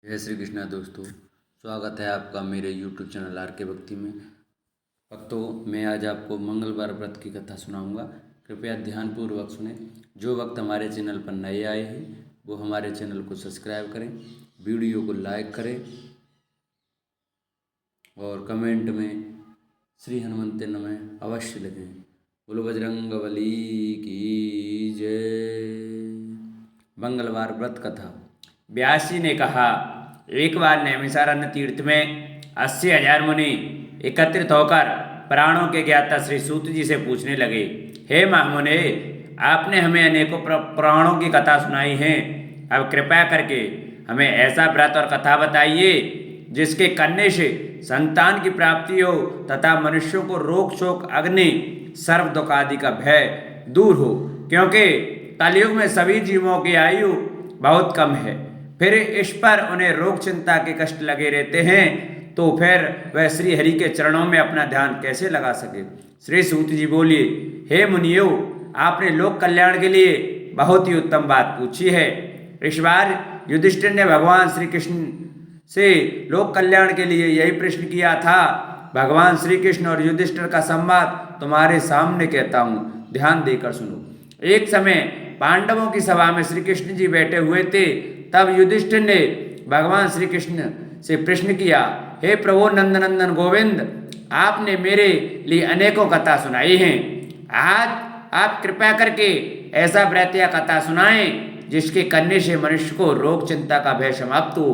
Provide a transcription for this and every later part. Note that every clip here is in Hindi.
जय श्री कृष्णा दोस्तों, स्वागत है आपका मेरे YouTube चैनल आर के भक्ति में। भक्तों, मैं आज आपको मंगलवार व्रत की कथा सुनाऊंगा। कृपया ध्यानपूर्वक सुने। जो भक्त हमारे चैनल पर नए आए हैं वो हमारे चैनल को सब्सक्राइब करें, वीडियो को लाइक करें और कमेंट में श्री हनुमंते नमः अवश्य लिखें। बोलो बजरंगबली की जय। मंगलवार व्रत कथा। व्यास जी ने कहा, एक बार नैमिषारण्य तीर्थ में 80,000 मुनि एकत्रित होकर प्राणों के ज्ञाता श्री सूत जी से पूछने लगे, हे महामुने, आपने हमें अनेकों पुराणों की कथा सुनाई है। अब कृपया करके हमें ऐसा व्रत और कथा बताइए जिसके करने से संतान की प्राप्ति हो तथा मनुष्यों को रोग शोक अग्नि सर्व दुख आदि का भय दूर हो, क्योंकि कलयुग में सभी जीवों की आयु बहुत कम है। फिर इस पर उन्हें रोग चिंता के कष्ट लगे रहते हैं, तो फिर वह श्री हरि के चरणों में अपना ध्यान कैसे लगा सके। श्री सूत जी बोलिए, हे मुनियो, आपने लोक कल्याण के लिए बहुत ही उत्तम बात पूछी है। इस बार युधिष्ठिर ने भगवान श्री कृष्ण से लोक कल्याण के लिए यही प्रश्न किया था। भगवान श्री कृष्ण और युधिष्ठिर का संवाद तुम्हारे सामने कहता हूँ, ध्यान देकर सुनो। एक समय पांडवों की सभा में श्री कृष्ण जी बैठे हुए थे। तब युधिष्ठिर ने भगवान श्री कृष्ण से प्रश्न किया, हे प्रभु नंदनंदन गोविंद, आपने मेरे लिए अनेकों कथा सुनाई हैं। आज आप कृपया करके ऐसा व्रत या कथा सुनाएं जिसके करने से मनुष्य को रोग चिंता का भय समाप्त हो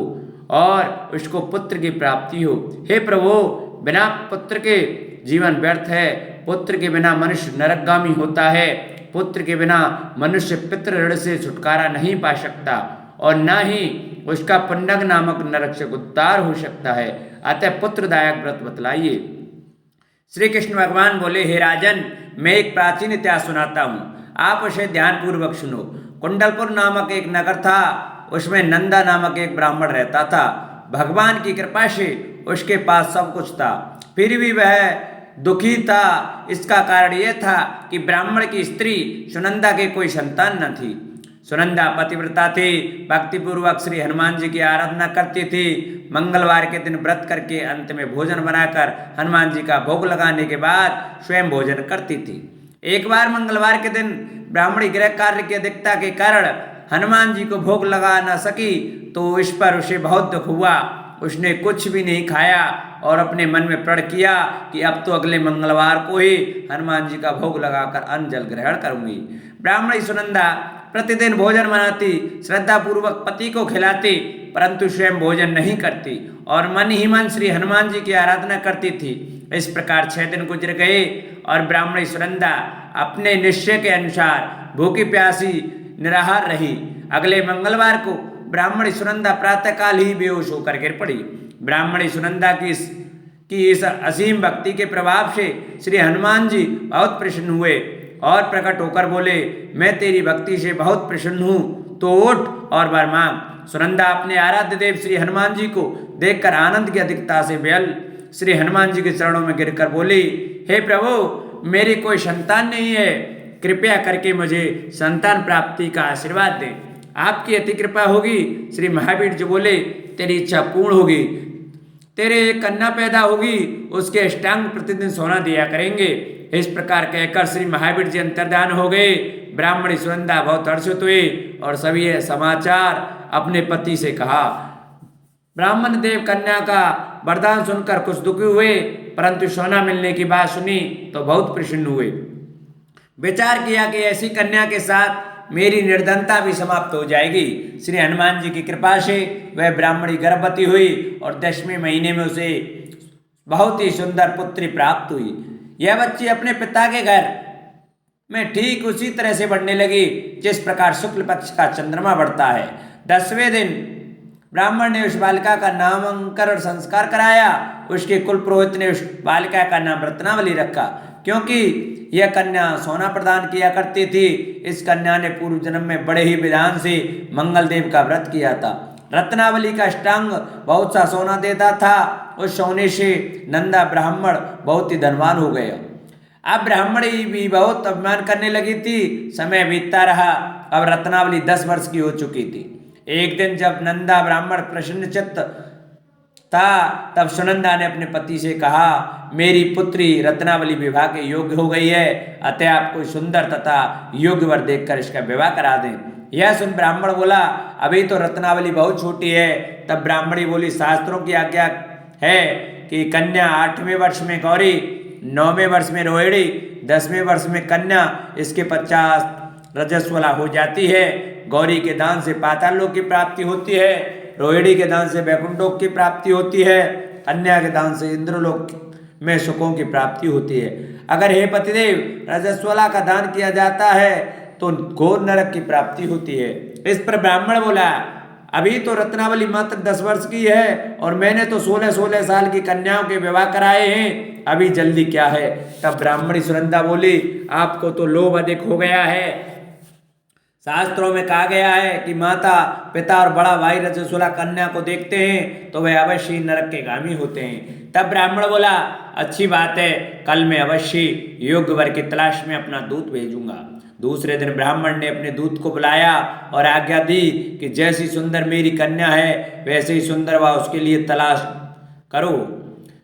और उसको पुत्र की प्राप्ति हो। हे प्रभु, बिना पुत्र के जीवन व्यर्थ है। पुत्र के बिना मनुष्य नरकगामी होता है। पुत्र के बिना मनुष्य पितृ ऋण से छुटकारा नहीं पा सकता और न ही उसका पुण्यक नामक नरक से उद्धार हो सकता है। अतः पुत्रदायक व्रत बतलाइए। श्री कृष्ण भगवान बोले, हे राजन, मैं एक प्राचीन इतिहास सुनाता हूँ, आप उसे ध्यानपूर्वक सुनो। कुंडलपुर नामक एक नगर था, उसमें नंदा नामक एक ब्राह्मण रहता था। भगवान की कृपा से उसके पास सब कुछ था, फिर भी वह दुखी था। इसका कारण यह था कि ब्राह्मण की स्त्री सुनंदा के कोई संतान न थी। सुनंदा पतिव्रता थी, भक्तिपूर्वक श्री हनुमान जी की आराधना करती थी। मंगलवार के दिन व्रत करके अंत में भोजन बनाकर हनुमान जी का भोग लगाने के बाद स्वयं भोजन करती थी। एक बार मंगलवार के दिन ब्राह्मणी गृह कार्य की अधिकता के कारण हनुमान जी को भोग लगा न सकी, तो इस पर उसे बहुत दुख हुआ। उसने कुछ भी नहीं खाया और अपने मन में प्रण किया कि अब तो अगले मंगलवार को ही हनुमान जी का भोग लगाकर अन्न जल ग्रहण करूंगी। ब्राह्मणी सुनंदा प्रतिदिन भोजन बनाती, श्रद्धापूर्वक पति को खिलाती, परंतु स्वयं भोजन नहीं करती और मन ही मन श्री हनुमान जी की आराधना करती थी। इस प्रकार 6 दिन गुजर गए और ब्राह्मणी सुनंदा अपने निश्चय के अनुसार भूखी प्यासी निराहार रही। अगले मंगलवार को ब्राह्मणी सुनंदा प्रातःकाल ही बेहोश होकर गिर पड़ी। ब्राह्मणी सुनंदा की इस असीम भक्ति के प्रभाव से श्री हनुमान जी बहुत प्रसन्न हुए और प्रकट होकर बोले, मैं तेरी भक्ति से बहुत प्रसन्न हूँ, तो उठ और वर मांग। सुनंदा अपने आराध्य देव श्री हनुमान जी को देखकर आनंद की अधिकता से बेहल श्री हनुमान जी के चरणों में गिरकर बोली, हे प्रभु, मेरी कोई संतान नहीं है, कृपया करके मुझे संतान प्राप्ति का आशीर्वाद दें। आपकी अति कृपा होगी। श्री महावीर जी बोले, तेरी इच्छा पूर्ण होगी। तेरे एक कन्या पैदा होगी, उसके अष्टांग प्रतिदिन सोना दिया करेंगे। इस प्रकार कहकर श्री महावीर जी अंतर्धान हो गए। ब्राह्मणी सुनंदा बहुत हर्षित हुई और सभी यह समाचार अपने पति से कहा। ब्राह्मण देव कन्या का वरदान सुनकर कुछ दुखी हुए, परंतु सोना मिलने की बात सुनी तो बहुत प्रसन्न हुए। विचार किया कि ऐसी कन्या के साथ मेरी निर्धनता भी समाप्त हो जाएगी। श्री हनुमान जी की कृपा से वह ब्राह्मणी गर्भवती हुई और 10वें महीने में उसे बहुत ही सुंदर पुत्री प्राप्त हुई। यह बच्ची अपने पिता के घर में ठीक उसी तरह से बढ़ने लगी जिस प्रकार शुक्ल पक्ष का चंद्रमा बढ़ता है। 10वें दिन ब्राह्मण ने उस बालिका का नामकरण संस्कार कराया। उसके कुल पुरोहित ने उस बालिका का नाम रत्नावली रखा, क्योंकि यह कन्या सोना प्रदान किया करती थी। इस कन्या ने पूर्व जन्म में बड़े ही विधान से मंगल देव का व्रत किया था। रत्नावली का अष्टांग बहुत सा सोना देता था। उस सोने से नंदा ब्राह्मण बहुत ही धनवान हो गया। अब ब्राह्मणी भी बहुत अभिमान करने लगी थी। समय बीतता रहा। अब रत्नावली 10 वर्ष की हो चुकी थी। एक दिन जब नंदा ब्राह्मण प्रसन्नचित्त था, तब सुनंदा ने अपने पति से कहा, मेरी पुत्री रत्नावली विवाह के योग्य हो गई है, अतः आप कोई सुंदर तथा योग्य वर देखकर इसका विवाह करा दें। यह सुन ब्राह्मण बोला, अभी तो रत्नावली बहुत छोटी है। तब ब्राह्मणी बोली, शास्त्रों की आज्ञा है कि कन्या 8वें वर्ष में गौरी, 9वें वर्ष में रोहिणी, 10वें वर्ष में कन्या, इसके 50 रजस्वला हो जाती है। गौरी के दान से पाताल लोक की प्राप्ति होती है, रोहिणी के दान से वैकुंठ लोक की प्राप्ति होती है, कन्या के दान से इंद्रलोक में सुखों की प्राप्ति होती है। अगर हे पतिदेव रजस्वला का दान किया जाता है तो घोर नरक की प्राप्ति होती है। इस पर ब्राह्मण बोला, अभी तो रत्नावली मात्र 10 वर्ष की है और मैंने तो 16-16 साल की कन्याओं के विवाह कराए हैं, अभी जल्दी क्या है। तब ब्राह्मणी सुनंदा बोली, आपको तो लोभ अधिक हो गया है। शास्त्रों में कहा गया है कि माता पिता और बड़ा भाई रजस्वला कन्या को देखते हैं तो वे अवश्य नरक के गामी होते हैं। तब ब्राह्मण बोला, अच्छी बात है, कल मैं अवश्य योग्य वर की तलाश में अपना दूत भेजूंगा। दूसरे दिन ब्राह्मण ने अपने दूत को बुलाया और आज्ञा दी कि जैसी सुंदर मेरी कन्या है वैसे ही सुंदर वह उसके लिए तलाश करो।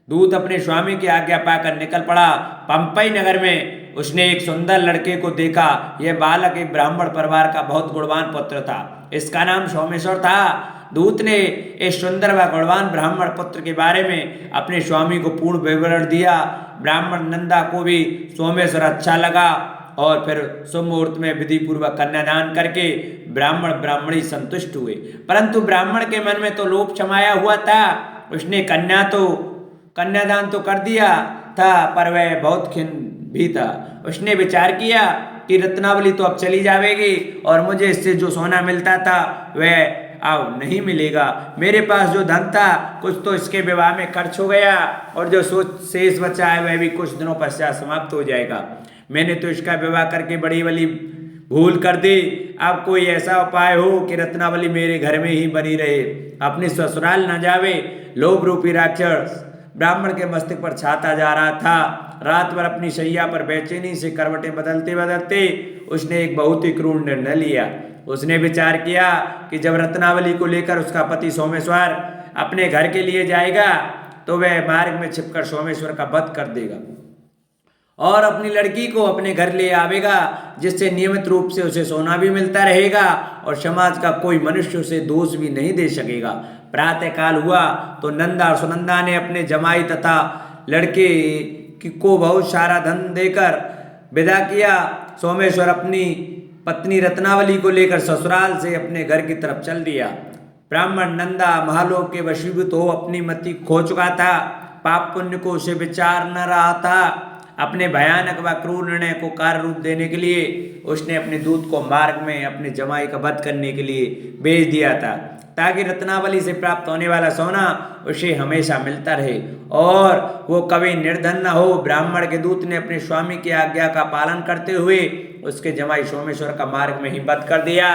दूत अपने स्वामी की आज्ञा पाकर निकल पड़ा। पंपई नगर में उसने एक सुंदर लड़के को देखा। यह बालक एक ब्राह्मण परिवार का बहुत गुणवान पुत्र था। इसका नाम सोमेश्वर था। दूत ने इस सुंदर व गुणवान ब्राह्मण पुत्र के बारे में अपने स्वामी को पूर्ण विवरण दिया। ब्राह्मण नंदा को भी सोमेश्वर अच्छा लगा और फिर शुभ मुहूर्त में विधि पूर्वक कन्यादान करके ब्राह्मण ब्राह्मणी संतुष्ट हुए। परंतु ब्राह्मण के मन में तो लोभ समाया हुआ था। उसने कन्यादान तो कर दिया था, पर वह बहुत खिन्न भी था। उसने विचार किया कि रत्नावली तो अब चली जाएगी और मुझे इससे जो सोना मिलता था वह अब नहीं मिलेगा। मेरे पास जो धन था कुछ तो इसके विवाह में खर्च हो गया और जो शेष बचा है वह भी कुछ दिनों पश्चात समाप्त हो जाएगा। मैंने तो इसका विवाह करके बड़ी बड़ी भूल कर दी। अब कोई ऐसा उपाय हो कि रत्नावली मेरे घर में ही बनी रहे, अपने ससुराल न जावे। लोभ रूपी राक्षस ब्राह्मण के मस्तिष्क पर छाता जा रहा था। रात भर अपनी शैया पर बेचैनी से करवटें बदलते बदलते उसने एक बहुत ही क्रूर निर्णय लिया। उसने विचार किया कि जब रत्नावली को लेकर उसका पति सोमेश्वर अपने घर के लिए जाएगा तो वह मार्ग में छिपकर सोमेश्वर का वध कर देगा और अपनी लड़की को अपने घर ले आवेगा, जिससे नियमित रूप से उसे सोना भी मिलता रहेगा और समाज का कोई मनुष्य उसे दोष भी नहीं दे सकेगा। प्रातः काल हुआ तो नंदा और सुनंदा ने अपने जमाई तथा लड़के को बहुत सारा धन देकर विदा किया। सोमेश्वर अपनी पत्नी रत्नावली को लेकर ससुराल से अपने घर की तरफ चल दिया। ब्राह्मण नंदा महालोक के वशीभूत हो अपनी मति खो चुका था। पाप पुण्य को उसे विचार न रहा था। अपने भयानक व क्रूर निर्णय को कार्य रूप देने के लिए उसने अपने दूत को मार्ग में अपने जमाई का वध करने के लिए भेज दिया था, ताकि रत्नावली से प्राप्त होने वाला सोना उसे हमेशा मिलता रहे और वो कभी निर्धन न हो। ब्राह्मण के दूत ने अपने स्वामी की आज्ञा का पालन करते हुए उसके जमाई सोमेश्वर का मार्ग में ही वध कर दिया।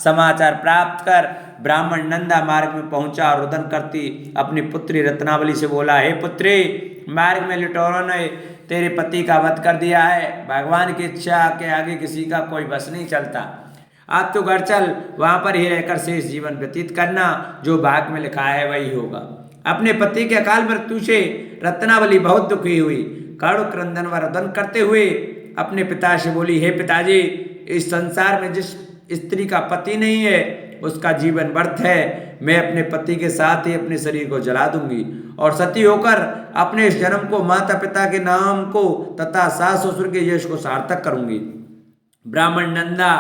समाचार प्राप्त कर ब्राह्मण नंदा मार्ग में पहुंचा और रुदन करती अपनी पुत्री रत्नावली से बोला, हे पुत्री, मार्ग में लुटेरों ने तेरे पति का वध कर दिया है। भगवान की इच्छा के आगे किसी का कोई बस नहीं चलता। आप तो घर चल, वहां पर ही रहकर शेष जीवन व्यतीत करना, जो भाग में लिखा है वही होगा। अपने पति के अकाल मृत्यु से रत्नावली बहुत दुखी हुई। करुण क्रंदन व रुदन करते हुए अपने पिता से बोली, हे पिताजी, इस संसार में जिस स्त्री का पति नहीं है उसका जीवन व्यर्थ है। मैं अपने पति के साथ ही अपने शरीर को जला दूंगी और सती होकर अपने इस जन्म को माता पिता के नाम को तथा सास ससुर के यश को सार्थक करूंगी। ब्राह्मण नंदा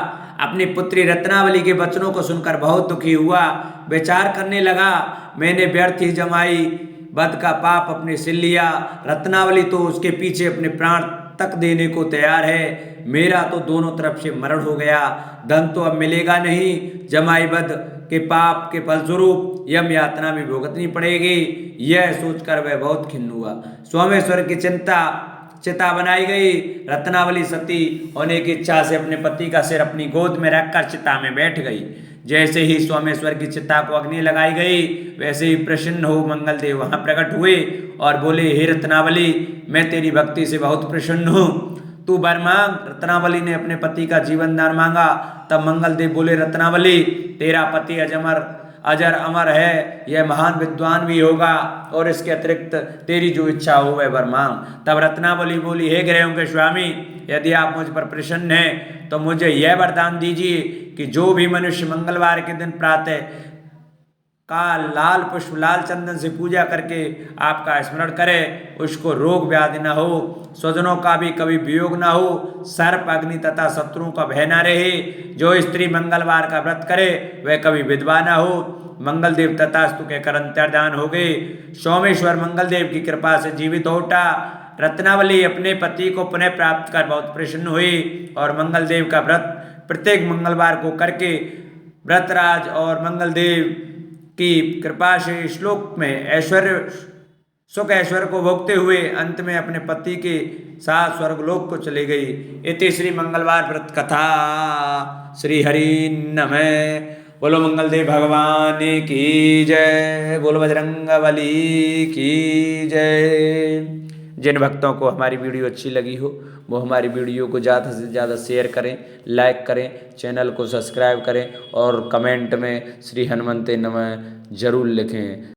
अपनी पुत्री रत्नावली के वचनों को सुनकर बहुत दुखी हुआ। विचार करने लगा, मैंने व्यर्थ ही जमाई वध का पाप अपने सिर लिया। रत्नावली तो उसके पीछे अपने प्राण तक देने को तैयार है। मेरा तो दोनों तरफ से मरण हो गया। धन तो अब मिलेगा नहीं। जमाई वध के पाप के फलस्वरूप यम यातना भी भुगतनी पड़ेगी। यह सोचकर वह बहुत खिन्न हुआ। सोमेश्वर की चिता बनाई गई। रत्नावली सती होने की इच्छा से अपने पति का सिर अपनी गोद में रखकर चिता में बैठ गई। जैसे ही सोमेश्वर की चिता को अग्नि लगाई गई वैसे ही प्रसन्न हो मंगलदेव वहां प्रकट हुए और बोले, हे रत्नावली, मैं तेरी भक्ति से बहुत प्रसन्न हूँ। तू वर मांग। रत्नावली ने अपने पति का जीवन दान मांगा। तब मंगलदेव बोले, रत्नावली तेरा पति अजर अमर है, यह महान विद्वान भी होगा, और इसके अतिरिक्त तेरी जो इच्छा हो वह वर मांग। तब रत्नावली बोली, हे ग्रहों के स्वामी, यदि आप मुझ पर प्रसन्न हैं तो मुझे यह वरदान दीजिए कि जो भी मनुष्य मंगलवार के दिन प्रातः का लाल पुष्प लाल चंदन से पूजा करके आपका स्मरण करे, उसको रोग व्याधि न हो, स्वजनों का भी कभी वियोग न हो, सर्प अग्नि तथा शत्रुओं का भय न रहे। जो स्त्री मंगलवार का व्रत करे वह कभी विधवा न हो। मंगलदेव तथास्तु कहकर अंतर्धान हो गए। सोमेश्वर मंगलदेव की कृपा से जीवित हो उठा। रत्नावली अपने पति को पुनः प्राप्त कर बहुत प्रसन्न हुई और मंगलदेव का व्रत प्रत्येक मंगलवार को करके व्रतराज और मंगलदेव की कृपा से श्लोक में सुख ऐश्वर्य को भोगते हुए अंत में अपने पति के साथ स्वर्गलोक को चले गई। इति श्री मंगलवार व्रत कथा। श्री हरि नमः। बोलो मंगलदेव भगवान की जय। बोलो बजरंगबली की जय। जिन भक्तों को हमारी वीडियो अच्छी लगी हो वो हमारी वीडियो को ज़्यादा से ज़्यादा शेयर करें, लाइक करें, चैनल को सब्सक्राइब करें और कमेंट में श्री हनुमते नमः जरूर लिखें।